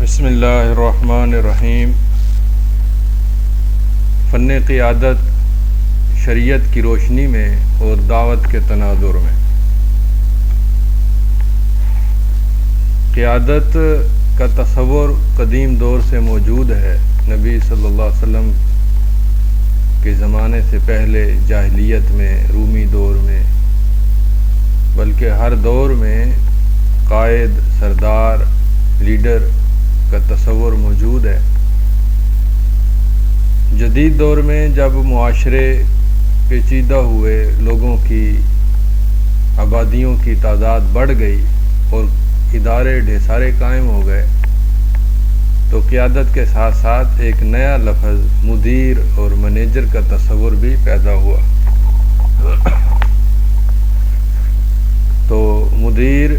بسم اللہ الرحمن الرحیم۔ فن قیادت شریعت کی روشنی میں اور دعوت کے تناظر میں۔ قیادت کا تصور قدیم دور سے موجود ہے۔ نبی صلی اللہ علیہ وسلم کے زمانے سے پہلے جاہلیت میں، رومی دور میں، بلکہ ہر دور میں قائد، سردار، لیڈر کا تصور موجود ہے۔ جدید دور میں جب معاشرے پیچیدہ ہوئے، لوگوں کی آبادیوں کی تعداد بڑھ گئی اور ادارے ڈھیسارے قائم ہو گئے، تو قیادت کے ساتھ ساتھ ایک نیا لفظ مدیر اور مینیجر کا تصور بھی پیدا ہوا۔ تو مدیر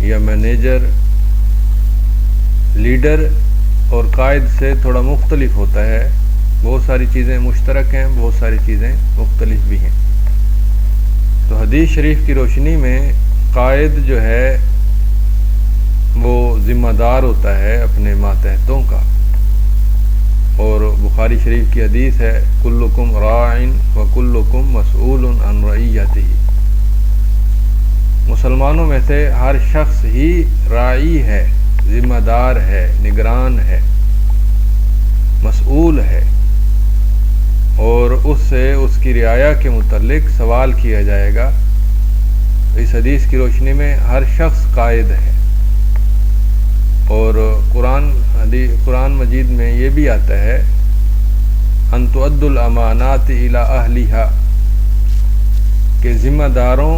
یا مینیجر لیڈر اور قائد سے تھوڑا مختلف ہوتا ہے۔ بہت ساری چیزیں مشترک ہیں، بہت ساری چیزیں مختلف بھی ہیں۔ تو حدیث شریف کی روشنی میں قائد جو ہے وہ ذمہ دار ہوتا ہے اپنے ماتحتوں کا، اور بخاری شریف کی حدیث ہے کلکم راعٍ وکلکم مسئول عن رعیتہ۔ مسلمانوں میں سے ہر شخص ہی راعی ہے، ذمہ دار ہے، نگران ہے، مسئول ہے، اور اس سے اس کی رعایا کے متعلق سوال کیا جائے گا۔ اس حدیث کی روشنی میں ہر شخص قائد ہے، اور قرآن مجید میں یہ بھی آتا ہے ان تؤدوا الامانات الی اہلھا، کہ ذمہ داروں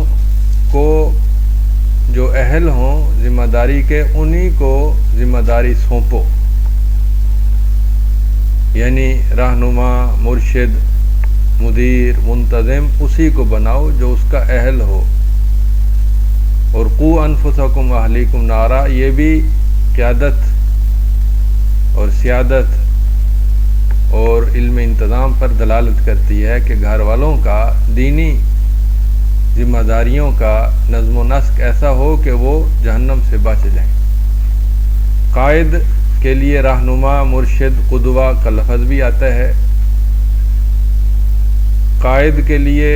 کو جو اہل ہوں ذمہ داری کے، انہی کو ذمہ داری سونپو، یعنی رہنما، مرشد، مدیر، منتظم اسی کو بناؤ جو اس کا اہل ہو۔ اور قوا انفسکم واہلیکم نارا، یہ بھی قیادت اور سیادت اور علم انتظام پر دلالت کرتی ہے کہ گھر والوں کا دینی ذمہ داریوں کا نظم و نسق ایسا ہو کہ وہ جہنم سے بچ جائیں۔ قائد کے لیے رہنما، مرشد، قدوہ کا لفظ بھی آتا ہے۔ قائد کے لیے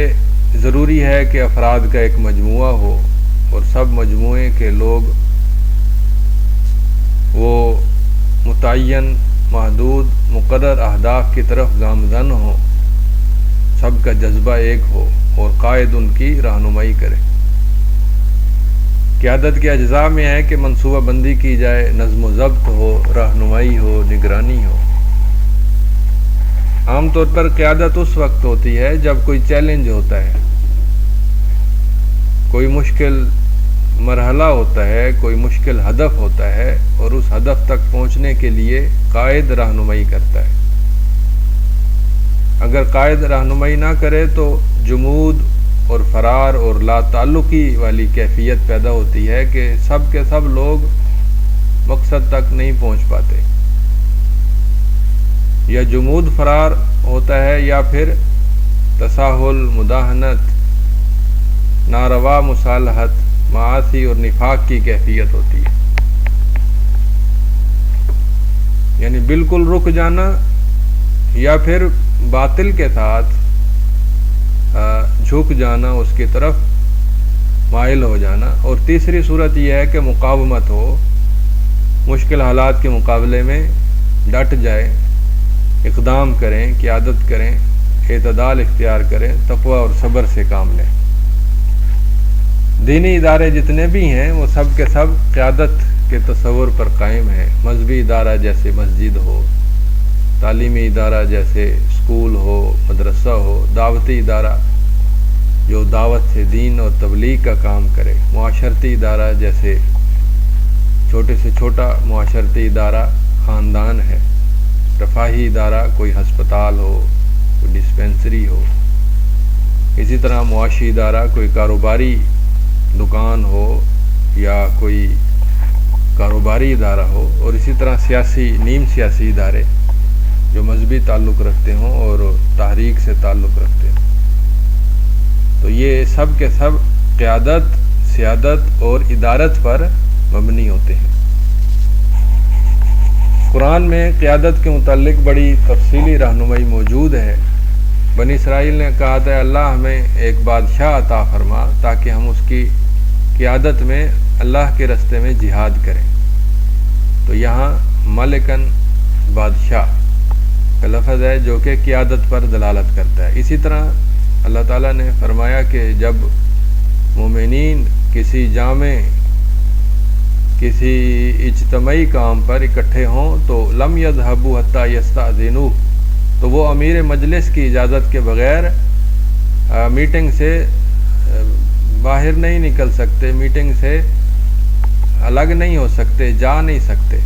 ضروری ہے کہ افراد کا ایک مجموعہ ہو، اور سب مجموعے کے لوگ وہ متعین، محدود، مقرر اہداف کی طرف گامزن ہوں، سب کا جذبہ ایک ہو، اور قائد ان کی رہنمائی کرے۔ قیادت کے اجزاء میں ہے کہ منصوبہ بندی کی جائے، نظم و ضبط ہو، رہنمائی ہو، نگرانی ہو۔ عام طور پر قیادت اس وقت ہوتی ہے جب کوئی چیلنج ہوتا ہے، کوئی مشکل مرحلہ ہوتا ہے، کوئی مشکل ہدف ہوتا ہے، اور اس ہدف تک پہنچنے کے لیے قائد رہنمائی کرتا ہے۔ اگر قائد رہنمائی نہ کرے تو جمود اور فرار اور لا تعلقی والی کیفیت پیدا ہوتی ہے کہ سب کے سب لوگ مقصد تک نہیں پہنچ پاتے۔ یا جمود فرار ہوتا ہے، یا پھر تساہل، مداہنت، ناروا مصالحت، معاصی اور نفاق کی کیفیت ہوتی ہے۔ یعنی بالکل رک جانا، یا پھر باطل کے ساتھ جھک جانا، اس کی طرف مائل ہو جانا۔ اور تیسری صورت یہ ہے کہ مقاومت ہو، مشکل حالات کے مقابلے میں ڈٹ جائے، اقدام کریں، قیادت کریں، اعتدال اختیار کریں، تقوی اور صبر سے کام لیں۔ دینی ادارے جتنے بھی ہیں وہ سب کے سب قیادت کے تصور پر قائم ہیں۔ مذہبی ادارہ جیسے مسجد ہو، تعلیمی ادارہ جیسے اسکول ہو، مدرسہ ہو، دعوتی ادارہ جو دعوت سے دین اور تبلیغ کا کام کرے، معاشرتی ادارہ جیسے چھوٹے سے چھوٹا معاشرتی ادارہ خاندان ہے، رفاہی ادارہ کوئی ہسپتال ہو، کوئی ڈسپنسری ہو، اسی طرح معاشی ادارہ کوئی کاروباری دکان ہو یا کوئی کاروباری ادارہ ہو، اور اسی طرح سیاسی، نیم سیاسی ادارے جو مذہبی تعلق رکھتے ہوں اور تحریک سے تعلق رکھتے ہوں۔ تو یہ سب کے سب قیادت، سیادت اور ادارت پر مبنی ہوتے ہیں۔ قرآن میں قیادت کے متعلق بڑی تفصیلی رہنمائی موجود ہے۔ بنی اسرائیل نے کہا تھا اللہ ہمیں ایک بادشاہ عطا فرما تاکہ ہم اس کی قیادت میں اللہ کے راستے میں جہاد کریں۔ تو یہاں ملکن بادشاہ کا لفظ ہے جو کہ قیادت پر دلالت کرتا ہے۔ اسی طرح اللہ تعالیٰ نے فرمایا کہ جب مومنین کسی جامع کسی اجتماعی کام پر اکٹھے ہوں تو لم یذهبوا حتی یستأذنوہ، تو وہ امیر مجلس کی اجازت کے بغیر میٹنگ سے باہر نہیں نکل سکتے، میٹنگ سے الگ نہیں ہو سکتے، جا نہیں سکتے۔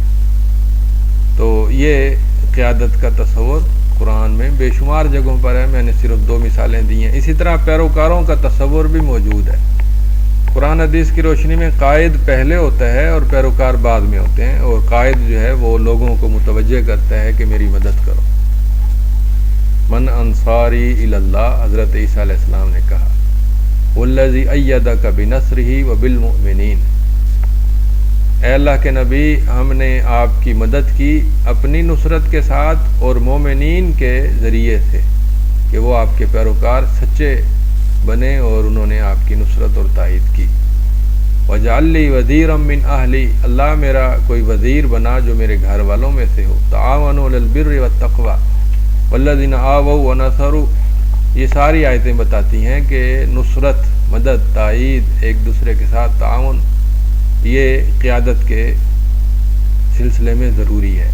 تو یہ قیادت کا تصور قرآن میں بے شمار جگہوں پر ہے، میں نے صرف 2 مثالیں دی ہیں۔ اسی طرح پیروکاروں کا تصور بھی موجود ہے۔ قرآن حدیث کی روشنی میں قائد پہلے ہوتا ہے اور پیروکار بعد میں ہوتے ہیں، اور قائد جو ہے وہ لوگوں کو متوجہ کرتا ہے کہ میری مدد کرو۔ من انصاری الی اللہ، حضرت عیسیٰ علیہ السلام نے کہا والذی ایدک بنصرہ وبالمؤمنین، اے اللہ کے نبی ہم نے آپ کی مدد کی اپنی نصرت کے ساتھ اور مومنین کے ذریعے سے، کہ وہ آپ کے پیروکار سچے بنے اور انہوں نے آپ کی نصرت اور تائید کی۔ وَجَعَلْ لِي وَزِيرًا مِّنْ أَهْلِي، اللہ میرا کوئی وزیر بنا جو میرے گھر والوں میں سے ہو۔ تَعَاوَنُوا عَلَى الْبِرِّ وَالتَّقْوَى وَالَّذِينَ آوَوا وَنَصَرُوا، یہ ساری آیتیں بتاتی ہیں کہ نصرت، مدد، تائید، ایک دوسرے کے ساتھ تعاون، یہ قیادت کے سلسلے میں ضروری ہے۔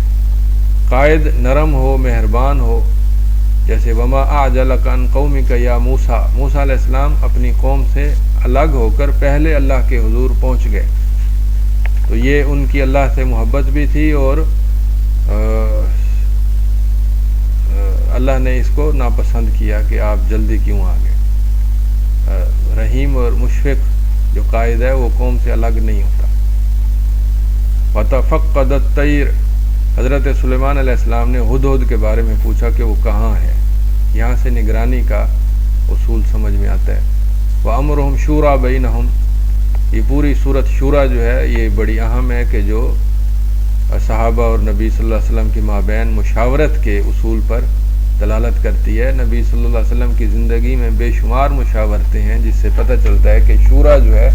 قائد نرم ہو، مہربان ہو، جیسے وما اعجلک عن قومک یا موسیٰ، موسیٰ علیہ السلام اپنی قوم سے الگ ہو کر پہلے اللہ کے حضور پہنچ گئے، تو یہ ان کی اللہ سے محبت بھی تھی اور اللہ نے اس کو ناپسند کیا کہ آپ جلدی کیوں آ گئے۔ رحیم اور مشفق جو قائد ہے وہ قوم سے الگ نہیں ہوتا۔ وَتَفَقَّدَ الطَّيْرَ، حضرت سلیمان علیہ السلام نے ہدہد کے بارے میں پوچھا کہ وہ کہاں ہے، یہاں سے نگرانی کا اصول سمجھ میں آتا ہے۔ وَأَمْرُهُمْ شُورَى بَيْنَهُمْ، یہ پوری صورت شورا جو ہے یہ بڑی اہم ہے کہ جو صحابہ اور نبی صلی اللہ علیہ وسلم کے مابین مشاورت کے اصول پر دلالت کرتی ہے۔ نبی صلی اللہ علیہ وسلم کی زندگی میں بے شمار مشاورتیں ہیں جس سے پتہ چلتا ہے کہ شورا جو ہے،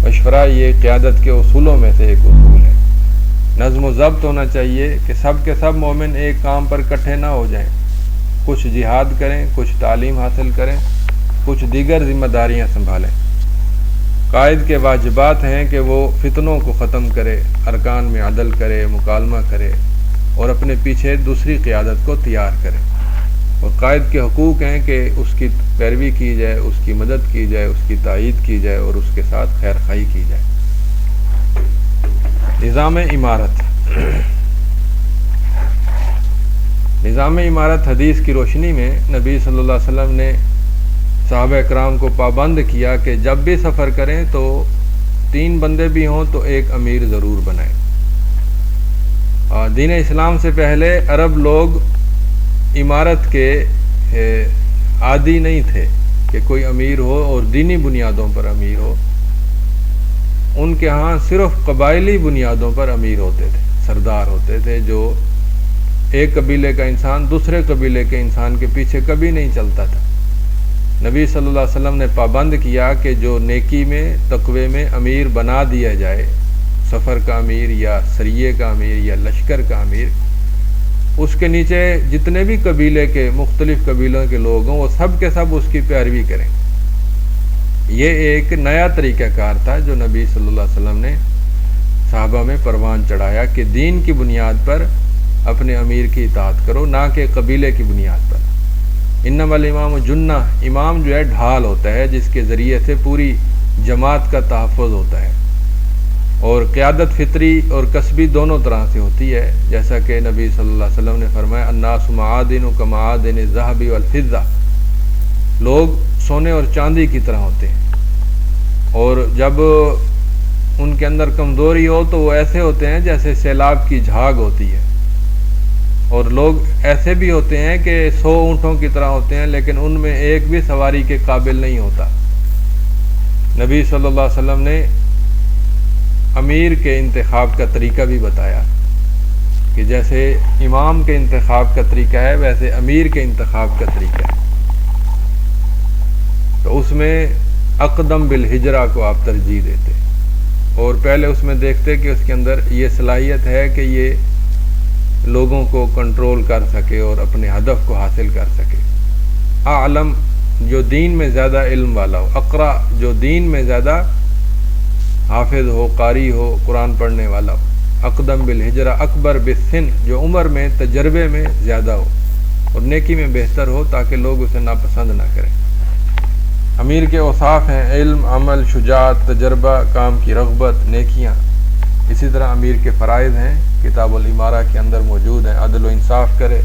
مشورہ، یہ قیادت کے اصولوں میں سے ایک اصول ہے۔ نظم و ضبط ہونا چاہیے کہ سب کے سب مومن ایک کام پر اکٹھے نہ ہو جائیں، کچھ جہاد کریں، کچھ تعلیم حاصل کریں، کچھ دیگر ذمہ داریاں سنبھالیں۔ قائد کے واجبات ہیں کہ وہ فتنوں کو ختم کرے، ارکان میں عدل کرے، مکالمہ کرے اور اپنے پیچھے دوسری قیادت کو تیار کرے۔ اور قائد کے حقوق ہیں کہ اس کی پیروی کی جائے، اس کی مدد کی جائے، اس کی تائید کی جائے اور اس کے ساتھ خیر خواہی کی جائے۔ نظام امارت، نظام امارت حدیث کی روشنی میں نبی صلی اللہ علیہ وسلم نے صحابہ اکرام کو پابند کیا کہ جب بھی سفر کریں تو 3 بندے بھی ہوں تو ایک امیر ضرور بنائیں۔ دین اسلام سے پہلے عرب لوگ امارت کے عادی نہیں تھے کہ کوئی امیر ہو اور دینی بنیادوں پر امیر ہو، ان کے ہاں صرف قبائلی بنیادوں پر امیر ہوتے تھے، سردار ہوتے تھے، جو ایک قبیلے کا انسان دوسرے قبیلے کے انسان کے پیچھے کبھی نہیں چلتا تھا۔ نبی صلی اللہ علیہ وسلم نے پابند کیا کہ جو نیکی میں، تقوی میں امیر بنا دیا جائے، سفر کا امیر یا سریے کا امیر یا لشکر کا امیر، اس کے نیچے جتنے بھی قبیلے کے، مختلف قبیلوں کے لوگ ہوں، وہ سب کے سب اس کی پیروی کریں۔ یہ ایک نیا طریقہ کار تھا جو نبی صلی اللہ علیہ وسلم نے صحابہ میں پروان چڑھایا کہ دین کی بنیاد پر اپنے امیر کی اطاعت کرو، نہ کہ قبیلے کی بنیاد پر۔ انما الامام جنہ، امام جو ہے ڈھال ہوتا ہے جس کے ذریعے سے پوری جماعت کا تحفظ ہوتا ہے، اور قیادت فطری اور کسبی دونوں طرح سے ہوتی ہے، جیسا کہ نبی صلی اللہ علیہ وسلم نے فرمایا الناس معادن کمعادن الذهب والفضہ، لوگ سونے اور چاندی کی طرح ہوتے ہیں، اور جب ان کے اندر کمزوری ہو تو وہ ایسے ہوتے ہیں جیسے سیلاب کی جھاگ ہوتی ہے، اور لوگ ایسے بھی ہوتے ہیں کہ 100 اونٹوں کی طرح ہوتے ہیں لیکن ان میں ایک بھی سواری کے قابل نہیں ہوتا۔ نبی صلی اللہ علیہ وسلم نے امیر کے انتخاب کا طریقہ بھی بتایا کہ جیسے امام کے انتخاب کا طریقہ ہے ویسے امیر کے انتخاب کا طریقہ ہے، تو اس میں اقدم بالہجرہ کو آپ ترجیح دیتے اور پہلے اس میں دیکھتے کہ اس کے اندر یہ صلاحیت ہے کہ یہ لوگوں کو کنٹرول کر سکے اور اپنے ہدف کو حاصل کر سکے، اعلم جو دین میں زیادہ علم والا ہو، اقرا جو دین میں زیادہ حافظ ہو، قاری ہو، قرآن پڑھنے والا ہو، اقدم بالہجرہ اکبر بالسن جو عمر میں تجربے میں زیادہ ہو اور نیکی میں بہتر ہو تاکہ لوگ اسے ناپسند نہ کریں۔ امیر کے اوصاف ہیں علم، عمل، شجاعت، تجربہ، کام کی رغبت، نیکیاں۔ اسی طرح امیر کے فرائض ہیں، کتاب الامارہ کے اندر موجود ہیں، عدل و انصاف کرے،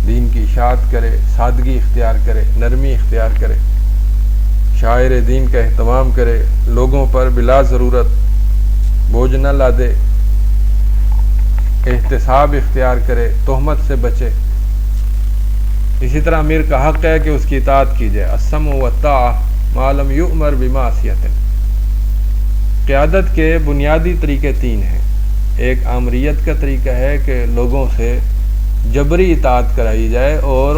دین کی اشاعت کرے، سادگی اختیار کرے، نرمی اختیار کرے، شاعر دین کا اہتمام کرے، لوگوں پر بلا ضرورت بوجھ نہ لادے، احتساب اختیار کرے، تہمت سے بچے۔ اسی طرح امیر کا حق ہے کہ اس کی اطاعت کی جائے، السمع والطاعہ ما لم یؤمر بمعصیۃ۔ قیادت کے بنیادی طریقے تین ہیں، ایک آمریت کا طریقہ ہے کہ لوگوں سے جبری اطاعت کرائی جائے اور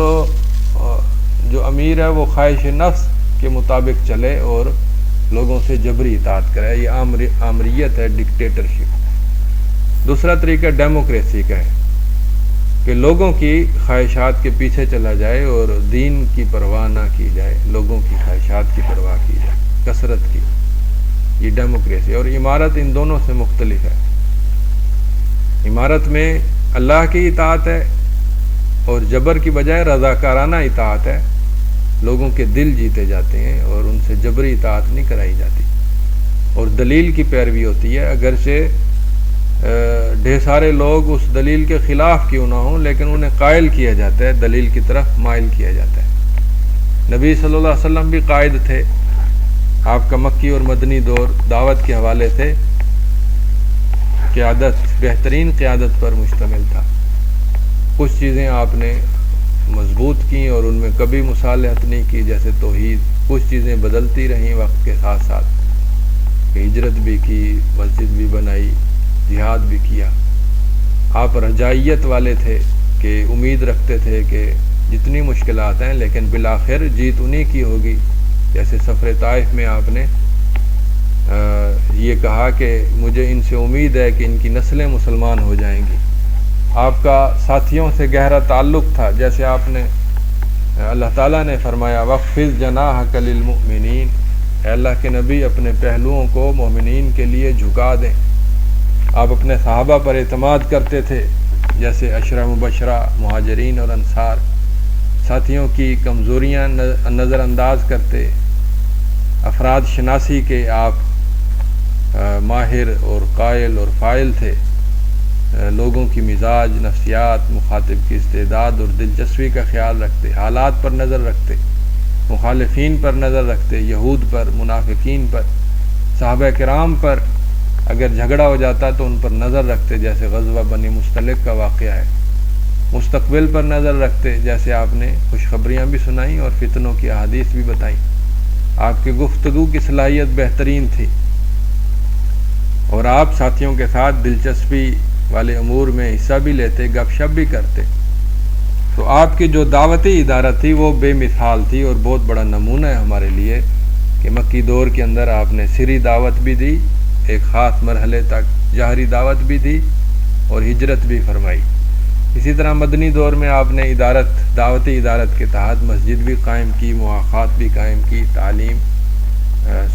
جو امیر ہے وہ خواہش نفس کے مطابق چلے اور لوگوں سے جبری اطاعت کرائے، یہ آمریت ہے، ڈکٹیٹرشپ۔ دوسرا طریقہ ڈیموکریسی کا ہے کہ لوگوں کی خواہشات کے پیچھے چلا جائے اور دین کی پرواہ نہ کی جائے، لوگوں کی خواہشات کی پرواہ کی جائے، کثرت کی، یہ ڈیموکریسی۔ اور امارت ان دونوں سے مختلف ہے، امارت میں اللہ کی اطاعت ہے اور جبر کی بجائے رضاکارانہ اطاعت ہے، لوگوں کے دل جیتے جاتے ہیں اور ان سے جبری اطاعت نہیں کرائی جاتی، اور دلیل کی پیروی ہوتی ہے، اگرچہ ڈھیر سارے لوگ اس دلیل کے خلاف کیوں نہ ہوں لیکن انہیں قائل کیا جاتا ہے، دلیل کی طرف مائل کیا جاتا ہے۔ نبی صلی اللہ علیہ وسلم بھی قائد تھے، آپ کا مکی اور مدنی دور دعوت کے حوالے سے قیادت، بہترین قیادت پر مشتمل تھا۔ کچھ چیزیں آپ نے مضبوط کیں اور ان میں کبھی مصالحت نہیں کی، جیسے توحید، کچھ چیزیں بدلتی رہیں وقت کے ساتھ ساتھ، کہ ہجرت بھی کی، مسجد بھی بنائی، جہاد بھی کیا۔ آپ رجائیت والے تھے کہ امید رکھتے تھے کہ جتنی مشکلات ہیں لیکن بالآخر جیت انہی کی ہوگی، جیسے سفر طائف میں آپ نے یہ کہا کہ مجھے ان سے امید ہے کہ ان کی نسلیں مسلمان ہو جائیں گی۔ آپ کا ساتھیوں سے گہرا تعلق تھا، جیسے آپ نے اللہ تعالیٰ نے فرمایا وَخْفِضْ جَنَاحَكَ لِلْمُؤْمِنِينَ، اے اللہ کے نبی اپنے پہلوؤں کو مومنین کے لیے جھکا دیں۔ آپ اپنے صحابہ پر اعتماد کرتے تھے، جیسے عشرہ مبشرہ، مہاجرین اور انصار، ساتھیوں کی کمزوریاں نظر انداز کرتے، افراد شناسی کے آپ ماہر اور قائل اور فاعل تھے، لوگوں کی مزاج، نفسیات، مخاطب کی استعداد اور دلچسپی کا خیال رکھتے، حالات پر نظر رکھتے، مخالفین پر نظر رکھتے، یہود پر، منافقین پر، صحابہ کرام پر اگر جھگڑا ہو جاتا تو ان پر نظر رکھتے، جیسے غزوہ بنی مستلق کا واقعہ ہے، مستقبل پر نظر رکھتے، جیسے آپ نے خوشخبریاں بھی سنائیں اور فتنوں کی احادیث بھی بتائیں۔ آپ کی گفتگو کی صلاحیت بہترین تھی اور آپ ساتھیوں کے ساتھ دلچسپی والے امور میں حصہ بھی لیتے، گپ شپ بھی کرتے۔ تو آپ کی جو دعوتی ادارہ تھی وہ بے مثال تھی اور بہت بڑا نمونہ ہے ہمارے لیے کہ مکی دور کے اندر آپ نے سری دعوت بھی دی، ایک خاص مرحلے تک جہری دعوت بھی دی اور ہجرت بھی فرمائی۔ اسی طرح مدنی دور میں آپ نے دعوتی ادارت کے تحت مسجد بھی قائم کی، مواخات بھی قائم کی، تعلیم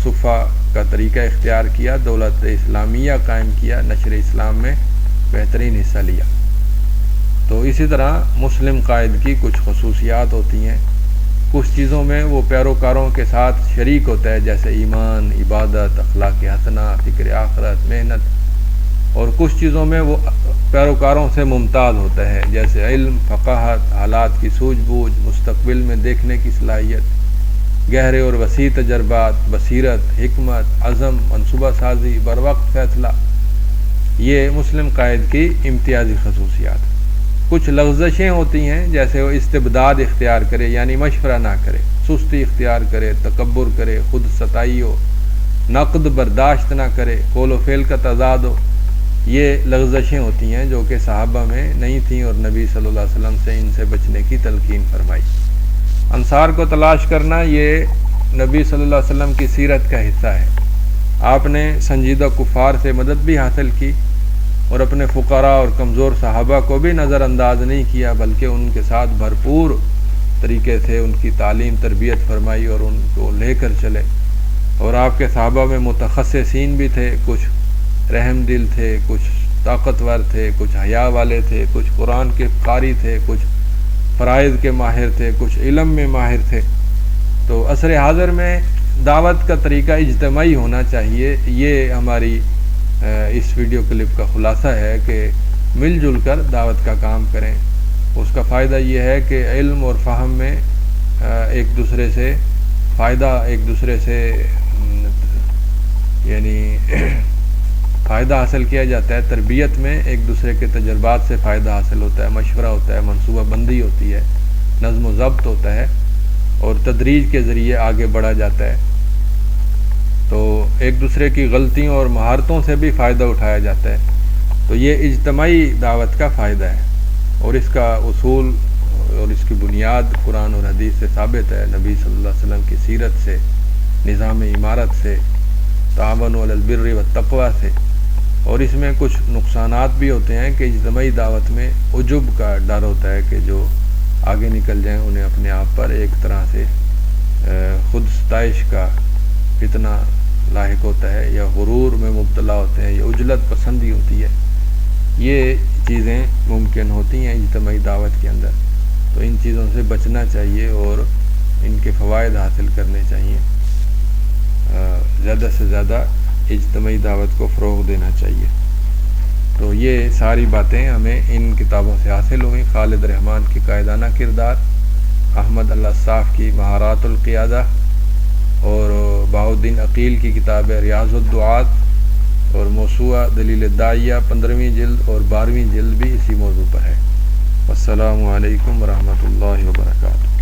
صفہ کا طریقہ اختیار کیا، دولت اسلامیہ قائم کیا، نشر اسلام میں بہترین حصہ لیا۔ تو اسی طرح مسلم قائد کی کچھ خصوصیات ہوتی ہیں، کچھ چیزوں میں وہ پیروکاروں کے ساتھ شریک ہوتا ہے، جیسے ایمان، عبادت، اخلاق حسنہ، فکر آخرت، محنت، اور کچھ چیزوں میں وہ پیروکاروں سے ممتاز ہوتا ہے، جیسے علم، فقاہت، حالات کی سوجھ بوجھ، مستقبل میں دیکھنے کی صلاحیت، گہرے اور وسیع تجربات، بصیرت، حکمت، عزم، منصوبہ سازی، بروقت فیصلہ، یہ مسلم قائد کی امتیازی خصوصیات۔ کچھ لغزشیں ہوتی ہیں، جیسے وہ استبداد اختیار کرے، یعنی مشورہ نہ کرے، سستی اختیار کرے، تکبر کرے، خود ستائی ہو، نقد برداشت نہ کرے، قول و فعل کا تضاد ہو، یہ لغزشیں ہوتی ہیں جو کہ صحابہ میں نہیں تھیں، اور نبی صلی اللہ علیہ وسلم سے ان سے بچنے کی تلقین فرمائی۔ انصار کو تلاش کرنا یہ نبی صلی اللہ علیہ وسلم کی سیرت کا حصہ ہے۔ آپ نے سنجیدہ کفار سے مدد بھی حاصل کی، اور اپنے فقراء اور کمزور صحابہ کو بھی نظر انداز نہیں کیا، بلکہ ان کے ساتھ بھرپور طریقے سے ان کی تعلیم تربیت فرمائی اور ان کو لے کر چلے۔ اور آپ کے صحابہ میں متخصصین بھی تھے، کچھ رحم دل تھے، کچھ طاقتور تھے، کچھ حیا والے تھے، کچھ قرآن کے قاری تھے، کچھ فرائض کے ماہر تھے، کچھ علم میں ماہر تھے۔ تو عصر حاضر میں دعوت کا طریقہ اجتماعی ہونا چاہیے۔ یہ ہماری اس ویڈیو کلپ کا خلاصہ ہے کہ مل جل کر دعوت کا کام کریں۔ اس کا فائدہ یہ ہے کہ علم اور فہم میں ایک دوسرے سے یعنی فائدہ حاصل کیا جاتا ہے۔ تربیت میں ایک دوسرے کے تجربات سے فائدہ حاصل ہوتا ہے، مشورہ ہوتا ہے، منصوبہ بندی ہوتی ہے، نظم و ضبط ہوتا ہے، اور تدریج کے ذریعے آگے بڑھا جاتا ہے۔ تو ایک دوسرے کی غلطیوں اور مہارتوں سے بھی فائدہ اٹھایا جاتا ہے۔ تو یہ اجتماعی دعوت کا فائدہ ہے، اور اس کا اصول اور اس کی بنیاد قرآن اور حدیث سے ثابت ہے، نبی صلی اللہ علیہ وسلم کی سیرت سے، نظام امارت سے، تعاون علی البر والتقوی سے۔ اور اس میں کچھ نقصانات بھی ہوتے ہیں کہ اجتماعی دعوت میں عجب کا ڈر ہوتا ہے کہ جو آگے نکل جائیں انہیں اپنے آپ پر ایک طرح سے خود ستائش کا فتنہ لاحق ہوتا ہے، یا غرور میں مبتلا ہوتے ہیں، یا عجلت پسندی ہوتی ہے۔ یہ چیزیں ممکن ہوتی ہیں اجتماعی دعوت کے اندر، تو ان چیزوں سے بچنا چاہیے اور ان کے فوائد حاصل کرنے چاہیے۔ زیادہ سے زیادہ اجتماعی دعوت کو فروغ دینا چاہیے۔ تو یہ ساری باتیں ہمیں ان کتابوں سے حاصل ہوئیں۔ خالد رحمان کی قائدانہ کردار، احمد اللہ صاف کی مہارات القیادہ، اور بہاؤالدین عقیل کی کتاب ریاض الدعات، اور موسوعہ دلیل الداعیہ 15ویں جلد اور 12ویں جلد بھی اسی موضوع پر ہے۔ السلام علیکم ورحمۃ اللہ وبرکاتہ۔